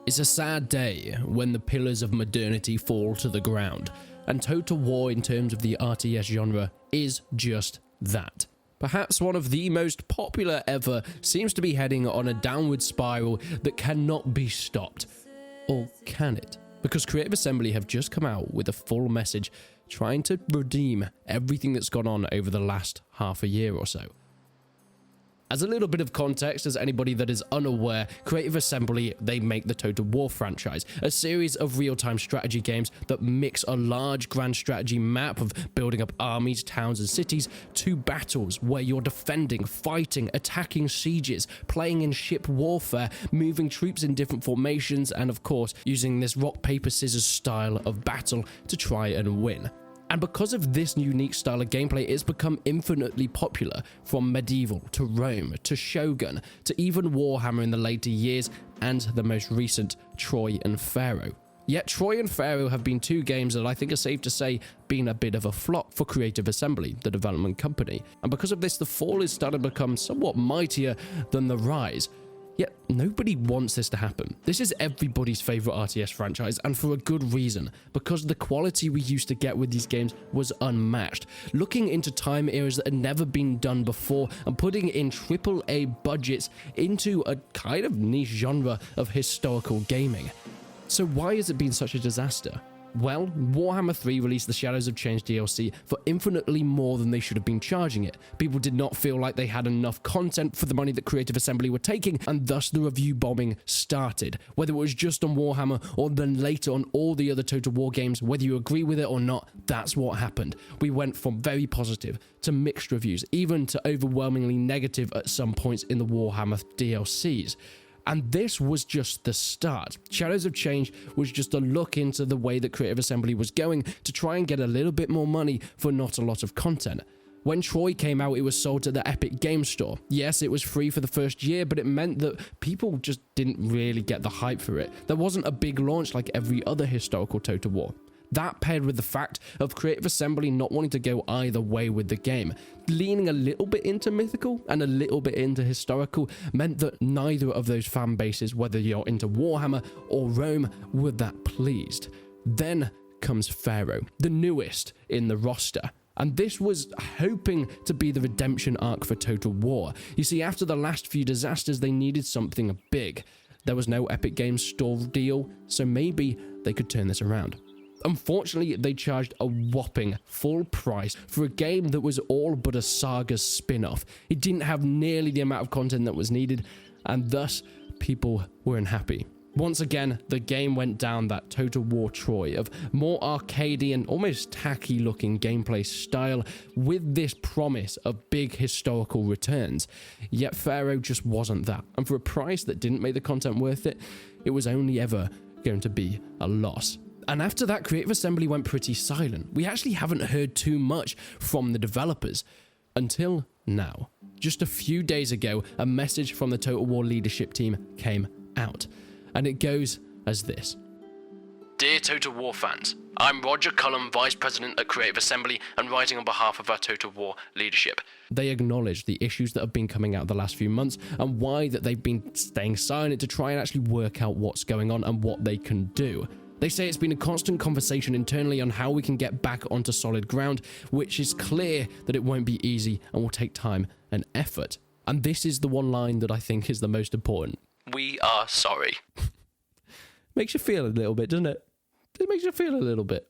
It's a sad day when the pillars of modernity fall to the ground, and Total War in terms of the RTS genre is just that. Perhaps one of the most popular ever seems to be heading on a downward spiral that cannot be stopped. Or can it? Because Creative Assembly have just come out with a full message trying to redeem everything that's gone on over the last half a year or so. As a little bit of context, as anybody that is unaware, Creative Assembly, they make the Total War franchise, a series of real-time strategy games that mix a large grand strategy map of building up armies, towns and cities to battles where you're defending, fighting, attacking sieges, playing in ship warfare, moving troops in different formations, and of course, using this rock, paper, scissors style of battle to try and win. And because of this unique style of gameplay, it's become infinitely popular, from medieval to Rome to Shogun to even Warhammer in the later years and the most recent Troy and Pharaoh. Yet Troy and Pharaoh have been two games that I think are safe to say been a bit of a flop for Creative Assembly, the development company. And because of this, the fall is starting to become somewhat mightier than the rise. Yet nobody wants this to happen. This is everybody's favorite RTS franchise, and for a good reason, because the quality we used to get with these games was unmatched. Looking into time eras that had never been done before and putting in AAA budgets into a kind of niche genre of historical gaming. So why has it been such a disaster? Well, Warhammer 3 released the Shadows of Change DLC for infinitely more than they should have been charging it. People did not feel like they had enough content for the money that Creative Assembly were taking, and thus the review bombing started. Whether it was just on Warhammer or then later on all the other Total War games, whether you agree with it or not, that's what happened. We went from very positive to mixed reviews, even to overwhelmingly negative at some points in the Warhammer DLCs. And this was just the start. Shadows of Change was just a look into the way that Creative Assembly was going to try and get a little bit more money for not a lot of content. When Troy came out, it was sold to the Epic Games Store. Yes, it was free for the first year, but it meant that people just didn't really get the hype for it. There wasn't a big launch like every other historical Total War. That paired with the fact of Creative Assembly not wanting to go either way with the game, leaning a little bit into mythical and a little bit into historical, meant that neither of those fan bases, whether you're into Warhammer or Rome, were that pleased. Then comes Pharaoh, the newest in the roster. And this was hoping to be the redemption arc for Total War. You see, after the last few disasters, they needed something big. There was no Epic Games Store deal, so maybe they could turn this around. Unfortunately, they charged a whopping full price for a game that was all but a Saga's spin-off. It didn't have nearly the amount of content that was needed, and thus, people were unhappy. Once again, the game went down that Total War Troy of more arcadey and almost tacky looking gameplay style with this promise of big historical returns. Yet Pharaoh just wasn't that, and for a price that didn't make the content worth it, it was only ever going to be a loss. And after that, Creative Assembly went pretty silent. We actually haven't heard too much from the developers until now. Just a few days ago, a message from the Total War leadership team came out, and it goes as this. Dear Total War fans, I'm Roger Cullum, Vice President at Creative Assembly, and writing on behalf of our Total War leadership. They acknowledge the issues that have been coming out the last few months and why that they've been staying silent to try and actually work out what's going on and what they can do. They say it's been a constant conversation internally on how we can get back onto solid ground, which is clear that it won't be easy and will take time and effort. And this is the one line that I think is the most important. We are sorry. Makes you feel a little bit, doesn't it? It makes you feel a little bit.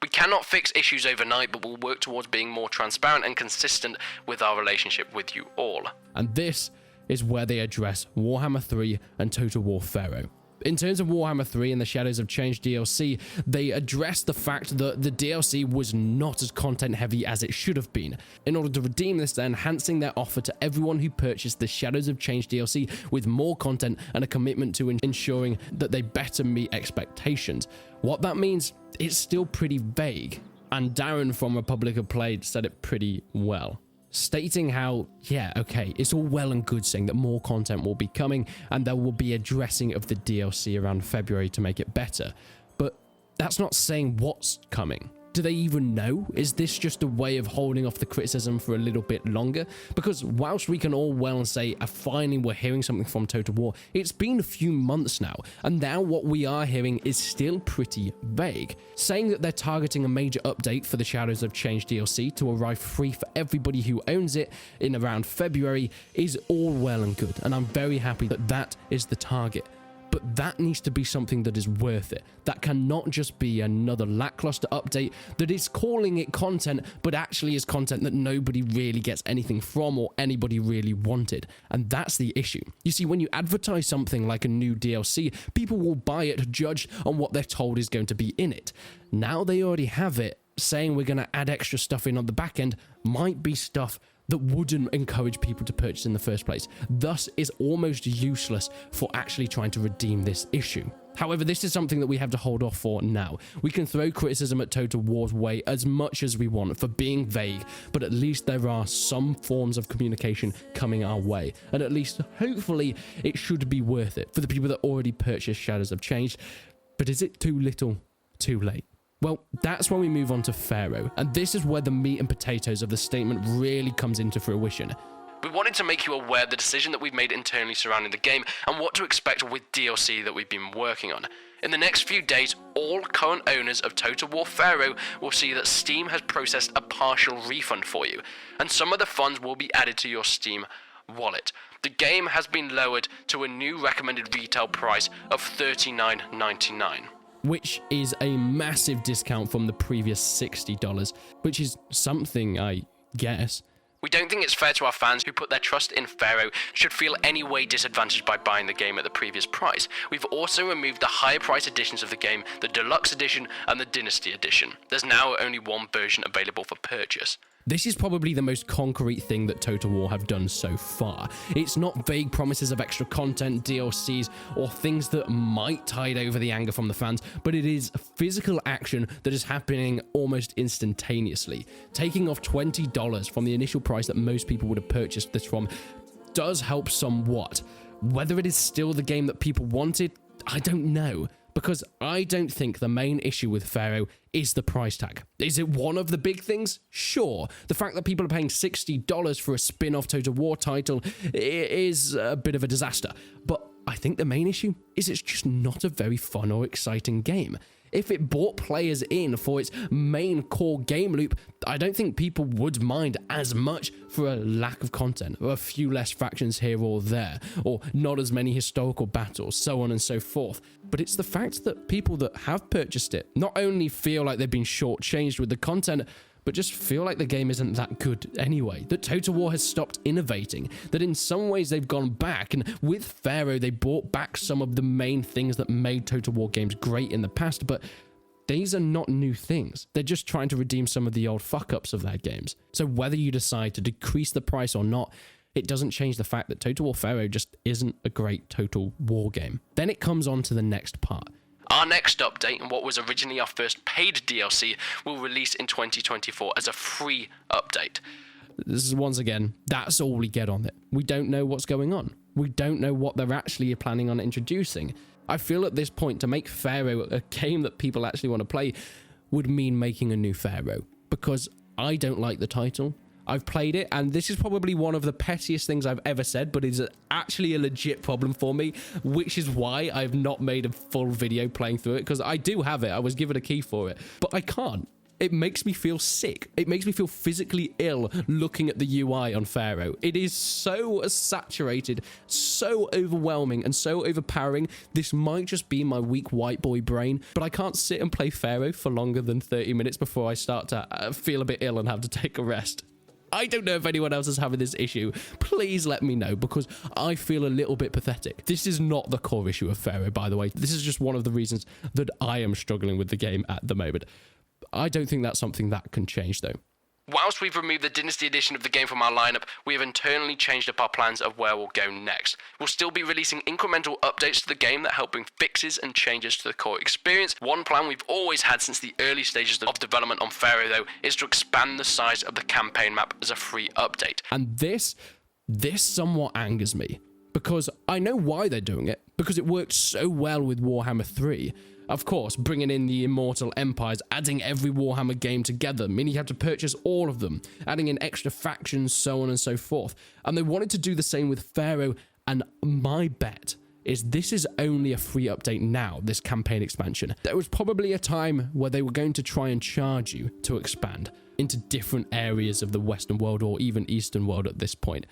We cannot fix issues overnight, but we'll work towards being more transparent and consistent with our relationship with you all. And this is where they address Warhammer 3 and Total War Pharaoh. In terms of Warhammer 3 and the Shadows of Change DLC, they addressed the fact that the DLC was not as content heavy as it should have been. In order to redeem this, they're enhancing their offer to everyone who purchased the Shadows of Change DLC with more content and a commitment to ensuring that they better meet expectations. What that means, it's still pretty vague, and Darren from Republic of Played said it pretty well, stating how, yeah, okay, it's all well and good saying that more content will be coming and there will be addressing of the DLC around February to make it better, but that's not saying what's coming. Do they even know? Is this just a way of holding off the criticism for a little bit longer? Because whilst we can all well say, finally we're hearing something from Total War, it's been a few months now, and now what we are hearing is still pretty vague. Saying that they're targeting a major update for the Shadows of Change DLC to arrive free for everybody who owns it in around February is all well and good, and I'm very happy that that is the target. But that needs to be something that is worth it. That cannot just be another lackluster update that is calling it content, but actually is content that nobody really gets anything from or anybody really wanted. And that's the issue. You see, when you advertise something like a new DLC, people will buy it judged on what they're told is going to be in it. Now they already have it, saying we're going to add extra stuff in on the back end might be stuff that wouldn't encourage people to purchase in the first place, thus is almost useless for actually trying to redeem this issue. However, this is something that we have to hold off for now. We can throw criticism at Total War's way as much as we want for being vague, but at least there are some forms of communication coming our way, and at least hopefully it should be worth it for the people that already purchased Shadows of Change. But is it too little, too late? Well, that's when we move on to Pharaoh, and this is where the meat and potatoes of the statement really comes into fruition. We wanted to make you aware of the decision that we've made internally surrounding the game and what to expect with DLC that we've been working on. In the next few days, all current owners of Total War Pharaoh will see that Steam has processed a partial refund for you, and some of the funds will be added to your Steam wallet. The game has been lowered to a new recommended retail price of $39.99. Which is a massive discount from the previous $60, which is something, I guess. We don't think it's fair to our fans who put their trust in Pharaoh should feel any way disadvantaged by buying the game at the previous price. We've also removed the higher price editions of the game, the Deluxe Edition and the Dynasty Edition. There's now only one version available for purchase. This is probably the most concrete thing that Total War have done so far. It's not vague promises of extra content, DLCs, or things that might tide over the anger from the fans, but it is physical action that is happening almost instantaneously. Taking off $20 from the initial price that most people would have purchased this from does help somewhat. Whether it is still the game that people wanted, I don't know. Because I don't think the main issue with Pharaoh is the price tag. Is it one of the big things? Sure. The fact that people are paying $60 for a spin-off Total War title is a bit of a disaster. But I think the main issue is it's just not a very fun or exciting game. If it brought players in for its main core game loop, I don't think people would mind as much for a lack of content, or a few less factions here or there, or not as many historical battles, so on and so forth. But it's the fact that people that have purchased it not only feel like they've been shortchanged with the content, but just feel like the game isn't that good anyway, that Total War has stopped innovating, that in some ways they've gone back, and with Pharaoh they brought back some of the main things that made Total War games great in the past, but these are not new things. They're just trying to redeem some of the old fuck-ups of their games. So whether you decide to decrease the price or not, it doesn't change the fact that Total War Pharaoh just isn't a great Total War game. Then it comes on to the next part. Our next update, and what was originally our first paid DLC, will release in 2024 as a free update. This is, once again, that's all we get on it. We don't know what's going on. We don't know what they're actually planning on introducing. I feel at this point to make Pharaoh a game that people actually want to play would mean making a new Pharaoh, because I don't like the title. I've played it, and this is probably one of the pettiest things I've ever said, but is actually a legit problem for me, which is why I've not made a full video playing through it, because I do have it. I was given a key for it, but I can't. It makes me feel sick. It makes me feel physically ill looking at the UI on Pharaoh. It is so saturated, so overwhelming, and so overpowering. This might just be my weak white boy brain, but I can't sit and play Pharaoh for longer than 30 minutes before I start to feel a bit ill and have to take a rest. I don't know if anyone else is having this issue. Please let me know, because I feel a little bit pathetic. This is not the core issue of Pharaoh, by the way. This is just one of the reasons that I am struggling with the game at the moment. I don't think that's something that can change, though. Whilst we've removed the Dynasty edition of the game from our lineup, we have internally changed up our plans of where we'll go next. We'll still be releasing incremental updates to the game that help bring fixes and changes to the core experience. One plan we've always had since the early stages of development on Pharaoh, though, is to expand the size of the campaign map as a free update. And this somewhat angers me, because I know why they're doing it, because it worked so well with Warhammer 3. Of course, bringing in the Immortal Empires, adding every Warhammer game together, meaning you have to purchase all of them, adding in extra factions, so on and so forth. And they wanted to do the same with Pharaoh, and my bet is this is only a free update now, this campaign expansion. There was probably a time where they were going to try and charge you to expand into different areas of the Western world or even Eastern world at this point.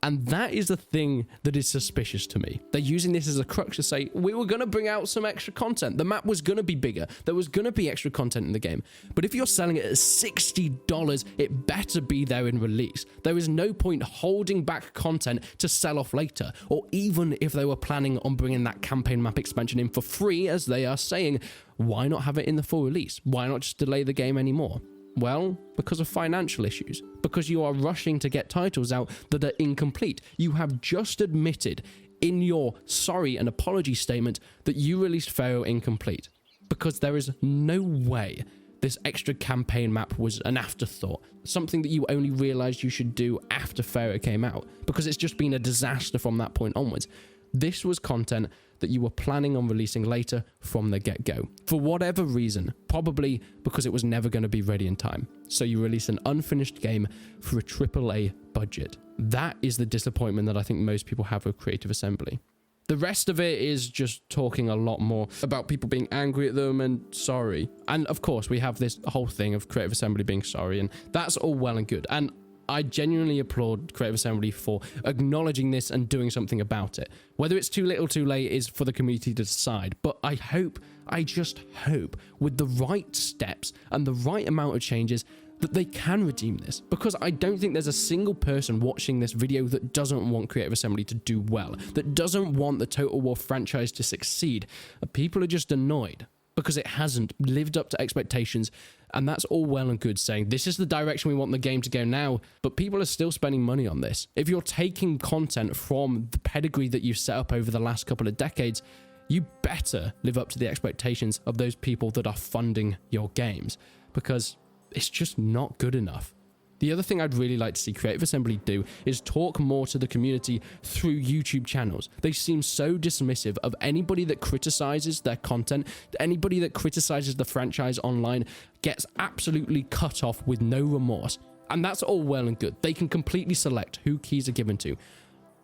And that is the thing that is suspicious to me. They're using this as a crux to say, we were going to bring out some extra content. The map was going to be bigger. There was going to be extra content in the game. But if you're selling it at $60, it better be there in release. There is no point holding back content to sell off later. Or even if they were planning on bringing that campaign map expansion in for free, as they are saying, why not have it in the full release? Why not just delay the game anymore? Well, because of financial issues. Because you are rushing to get titles out that are incomplete. You have just admitted in your sorry and apology statement that you released Pharaoh incomplete. Because there is no way this extra campaign map was an afterthought. Something that you only realized you should do after Pharaoh came out. Because it's just been a disaster from that point onwards. This was content that you were planning on releasing later from the get-go. For whatever reason, probably because it was never going to be ready in time. So you release an unfinished game for a AAA budget. That is the disappointment that I think most people have with Creative Assembly. The rest of it is just talking a lot more about people being angry at them and sorry. And of course, we have this whole thing of Creative Assembly being sorry, and that's all well and good. And I genuinely applaud Creative Assembly for acknowledging this and doing something about it. Whether it's too little, too late is for the community to decide. But I just hope, with the right steps and the right amount of changes, that they can redeem this. Because I don't think there's a single person watching this video that doesn't want Creative Assembly to do well, that doesn't want the Total War franchise to succeed. People are just annoyed because it hasn't lived up to expectations. And that's all well and good saying, this is the direction we want the game to go now, but people are still spending money on this. If you're taking content from the pedigree that you've set up over the last couple of decades, you better live up to the expectations of those people that are funding your games, because it's just not good enough. The other thing I'd really like to see Creative Assembly do is talk more to the community through YouTube channels. They seem so dismissive of anybody that criticizes their content. Anybody that criticizes the franchise online gets absolutely cut off with no remorse. And that's all well and good. They can completely select who keys are given to.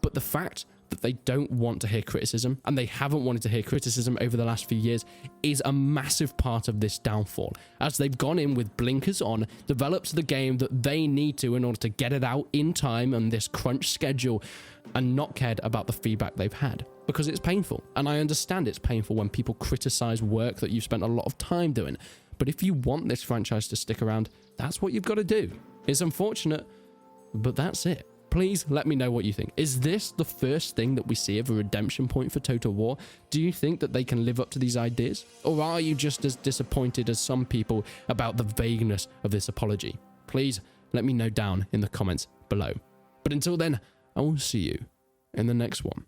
But the fact that they don't want to hear criticism, and they haven't wanted to hear criticism over the last few years, is a massive part of this downfall, as they've gone in with blinkers on, developed the game that they need to in order to get it out in time on this crunch schedule, and not cared about the feedback they've had, because it's painful. And I understand it's painful when people criticize work that you've spent a lot of time doing, but if you want this franchise to stick around, that's what you've got to do. It's unfortunate, but that's it. Please let me know what you think. Is this the first thing that we see of a redemption point for Total War? Do you think that they can live up to these ideas? Or are you just as disappointed as some people about the vagueness of this apology? Please let me know down in the comments below. But until then, I will see you in the next one.